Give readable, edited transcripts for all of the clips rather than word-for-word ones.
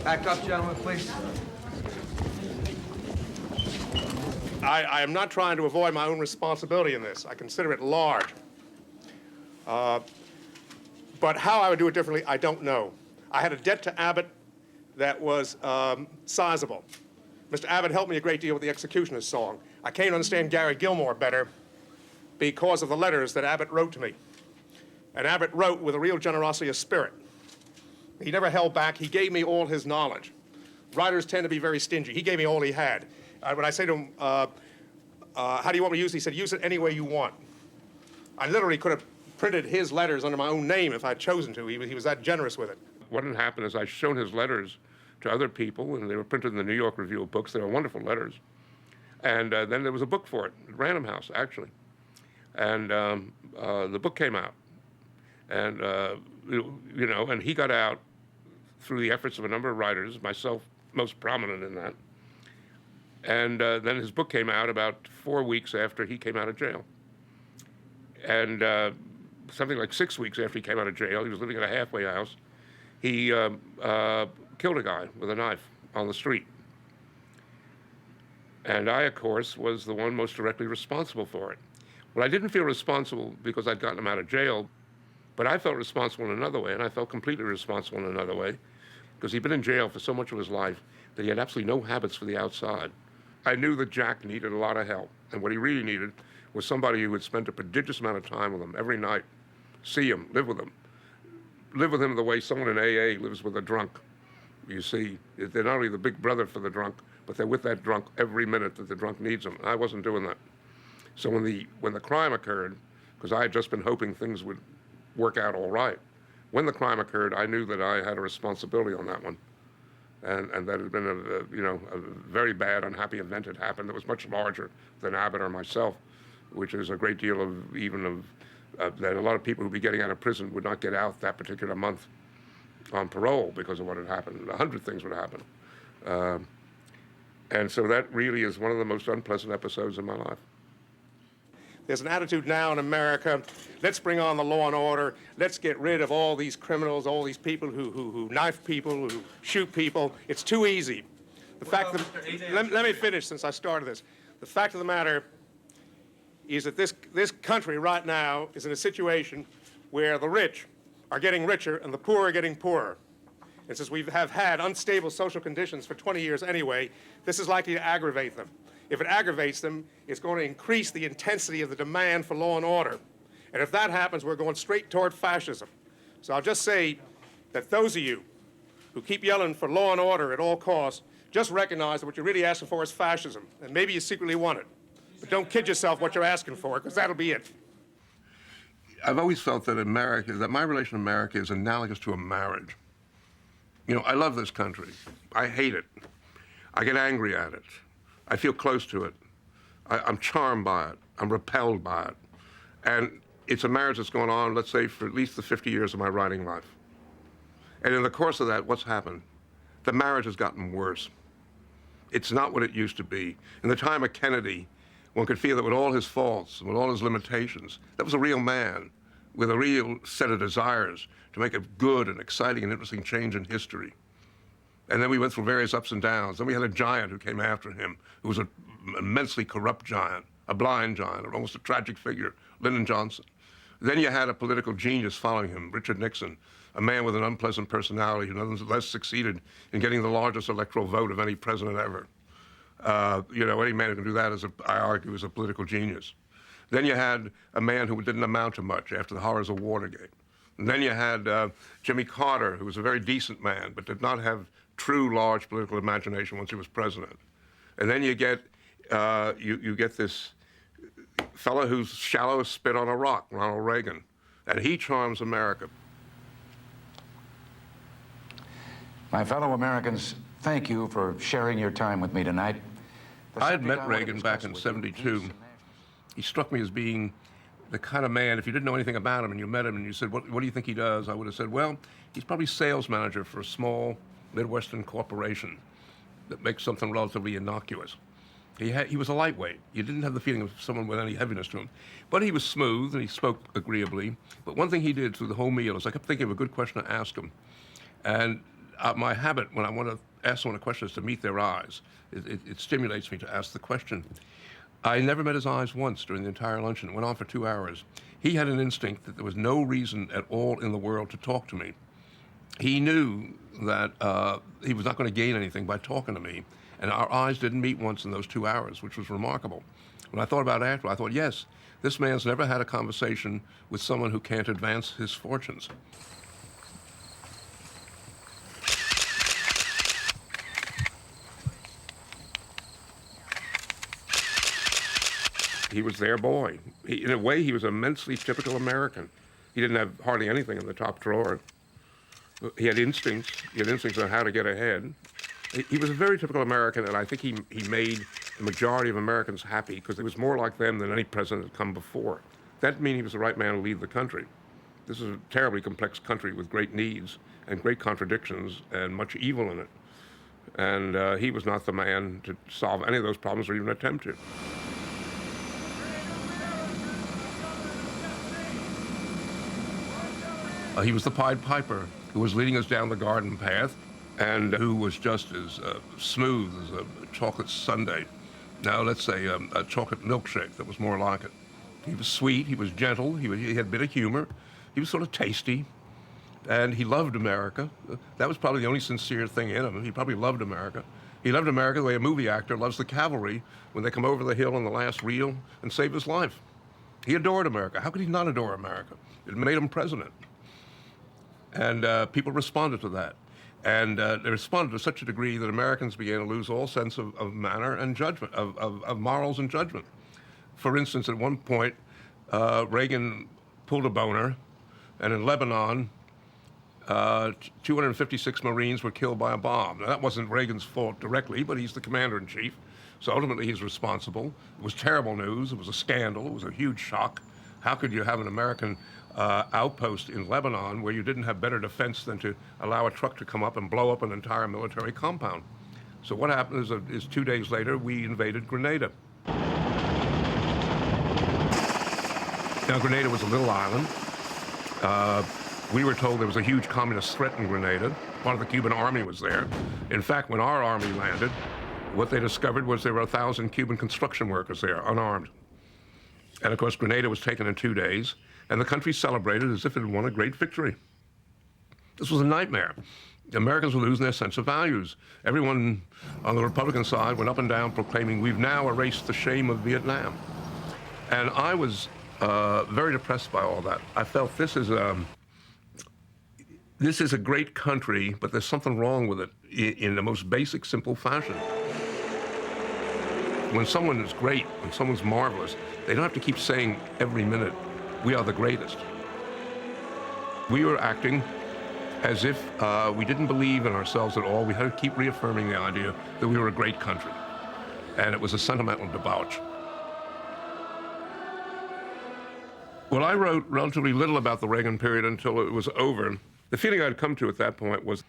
Back up, gentlemen, please. I am not trying to avoid my own responsibility in this. I consider it large. But how I would do it differently, I don't know. I had a debt to Abbott that was sizable. Mr. Abbott helped me a great deal with the Executioner's song. I came to understand Gary Gilmore better because of the letters that Abbott wrote to me. And Abbott wrote with a real generosity of spirit. He never held back. He gave me all his knowledge. Writers tend to be very stingy. He gave me all he had. When I say to him, how do you want me to use it? He said, use it any way you want. I literally could have printed his letters under my own name if I'd chosen to. He was that generous with it. What had happened is I'd shown his letters to other people, and they were printed in the New York Review of Books. They were wonderful letters. And then there was a book for it at Random House, actually. And the book came out. And, you know, and he got out through the efforts of a number of writers, myself most prominent in that. And then his book came out about 4 weeks after he came out of jail. And something like 6 weeks after he came out of jail, he was living at a halfway house, he killed a guy with a knife on the street. And I, of course, was the one most directly responsible for it. Well, I didn't feel responsible because I'd gotten him out of jail, but I felt responsible in another way, and I felt completely responsible in another way, because he'd been in jail for so much of his life that he had absolutely no habits for the outside. I knew that Jack needed a lot of help, and what he really needed was somebody who would spend a prodigious amount of time with him every night, see him, live with him the way someone in AA lives with a drunk. You see, they're not only the big brother for the drunk, but they're with that drunk every minute that the drunk needs them. I wasn't doing that. So when the crime occurred, because I had just been hoping things would work out all right, when the crime occurred, I knew that I had a responsibility on that one. And that had been a very bad, unhappy event had happened that was much larger than Abbott or myself, which is a great deal of that a lot of people who'd be getting out of prison would not get out that particular month on parole because of what had happened. 100 things would happen. And so that really is one of the most unpleasant episodes in my life. There's an attitude now in America, let's bring on the law and order, let's get rid of all these criminals, all these people who knife people, who shoot people. It's too easy. Let me finish since I started this. The fact of the matter is that this country right now is in a situation where the rich are getting richer and the poor are getting poorer. And since we have had unstable social conditions for 20 years anyway, this is likely to aggravate them. If it aggravates them, it's going to increase the intensity of the demand for law and order. And if that happens, we're going straight toward fascism. So I'll just say that those of you who keep yelling for law and order at all costs, just recognize that what you're really asking for is fascism. And maybe you secretly want it. But don't kid yourself what you're asking for, because that'll be it. I've always felt that my relation to America is analogous to a marriage. You know, I love this country. I hate it. I get angry at it. I feel close to it. I'm charmed by it. I'm repelled by it. And it's a marriage that's gone on, let's say, for at least the 50 years of my writing life. And in the course of that, what's happened? The marriage has gotten worse. It's not what it used to be. In the time of Kennedy, one could feel that with all his faults and with all his limitations, that was a real man with a real set of desires to make a good and exciting and interesting change in history. And then we went through various ups and downs. Then we had a giant who came after him, who was an immensely corrupt giant, a blind giant, almost a tragic figure, Lyndon Johnson. Then you had a political genius following him, Richard Nixon, a man with an unpleasant personality who nonetheless succeeded in getting the largest electoral vote of any president ever. Any man who can do that, I argue, is a political genius. Then you had a man who didn't amount to much after the horrors of Watergate. And then you had Jimmy Carter, who was a very decent man, but did not have true large political imagination once he was president. And then you get you get this fellow who's shallow as spit on a rock, Ronald Reagan, and he charms America. My fellow Americans, thank you for sharing your time with me tonight. I had met Reagan back in '72. He struck me as being the kind of man, if you didn't know anything about him and you met him and you said, what do you think he does? I would have said, well, he's probably sales manager for a small Midwestern corporation that makes something relatively innocuous. He was a lightweight. You didn't have the feeling of someone with any heaviness to him. But he was smooth and he spoke agreeably. But one thing he did through the whole meal is I kept thinking of a good question to ask him. And my habit when I want to ask someone a question is to meet their eyes. It stimulates me to ask the question. I never met his eyes once during the entire luncheon. It went on for 2 hours. He had an instinct that there was no reason at all in the world to talk to me. He knew that he was not going to gain anything by talking to me, and our eyes didn't meet once in those 2 hours, which was remarkable. When I thought about it after, I thought, yes, this man's never had a conversation with someone who can't advance his fortunes. He was their boy. In a way, he was immensely typical American. He didn't have hardly anything in the top drawer. He had instincts. He had instincts on how to get ahead. He was a very typical American, and I think he made the majority of Americans happy because he was more like them than any president had come before. That didn't mean he was the right man to lead the country. This is a terribly complex country with great needs and great contradictions and much evil in it. And he was not the man to solve any of those problems or even attempt to. He was the Pied Piper who was leading us down the garden path and who was just as smooth as a chocolate sundae. Now, let's say a chocolate milkshake that was more like it. He was sweet, he was gentle, he had a bit of humor, he was sort of tasty, and he loved America. That was probably the only sincere thing in him. He probably loved America. He loved America the way a movie actor loves the cavalry when they come over the hill in the last reel and save his life. He adored America. How could he not adore America? It made him president. And people responded to that. And they responded to such a degree that Americans began to lose all sense of manner and judgment, of morals and judgment. For instance, at one point, Reagan pulled a boner, and in Lebanon, 256 Marines were killed by a bomb. Now, that wasn't Reagan's fault directly, but he's the commander-in-chief, so ultimately he's responsible. It was terrible news. It was a scandal. It was a huge shock. How could you have an American outpost in Lebanon where you didn't have better defense than to allow a truck to come up and blow up an entire military compound? So what happened is 2 days later, we invaded Grenada. Now, Grenada was a little island. We were told there was a huge communist threat in Grenada. Part of the Cuban army was there. In fact, when our army landed, what they discovered was there were 1,000 Cuban construction workers there, unarmed. And of course, Grenada was taken in 2 days, and the country celebrated as if it had won a great victory. This was a nightmare. Americans were losing their sense of values. Everyone on the Republican side went up and down proclaiming, we've now erased the shame of Vietnam. And I was very depressed by all that. I felt this is a great country, but there's something wrong with it in the most basic, simple fashion. When someone is great, when someone's marvelous, they don't have to keep saying every minute, we are the greatest. We were acting as if we didn't believe in ourselves at all. We had to keep reaffirming the idea that we were a great country. And it was a sentimental debauch. Well, I wrote relatively little about the Reagan period until it was over. The feeling I'd come to at that point was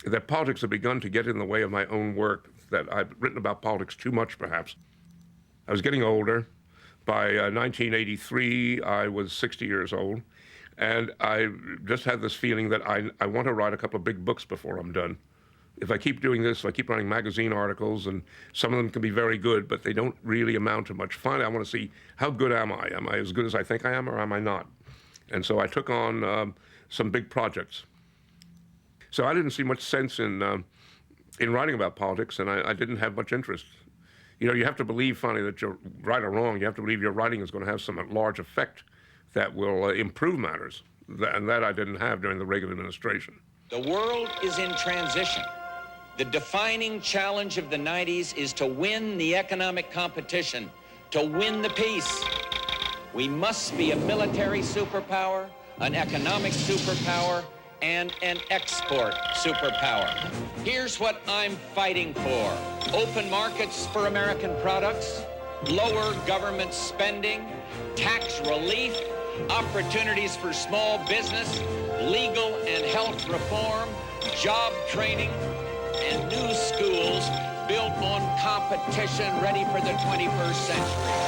that politics had begun to get in the way of my own work, that I'd written about politics too much, perhaps. I was getting older. By 1983, I was 60 years old, and I just had this feeling that I want to write a couple of big books before I'm done. If I keep doing this, if I keep writing magazine articles, and some of them can be very good, but they don't really amount to much. Finally, I want to see, how good am I? Am I as good as I think I am, or am I not? And so I took on some big projects. So I didn't see much sense in writing about politics, and I didn't have much interest. You know, you have to believe, finally, that you're right or wrong. You have to believe your writing is going to have some large effect that will improve matters, and that I didn't have during the Reagan administration. The world is in transition. The defining challenge of the 90s is to win the economic competition, to win the peace. We must be a military superpower, an economic superpower, and an export superpower. Here's what I'm fighting for. Open markets for American products, lower government spending, tax relief, opportunities for small business, legal and health reform, job training, and new schools built on competition ready for the 21st century.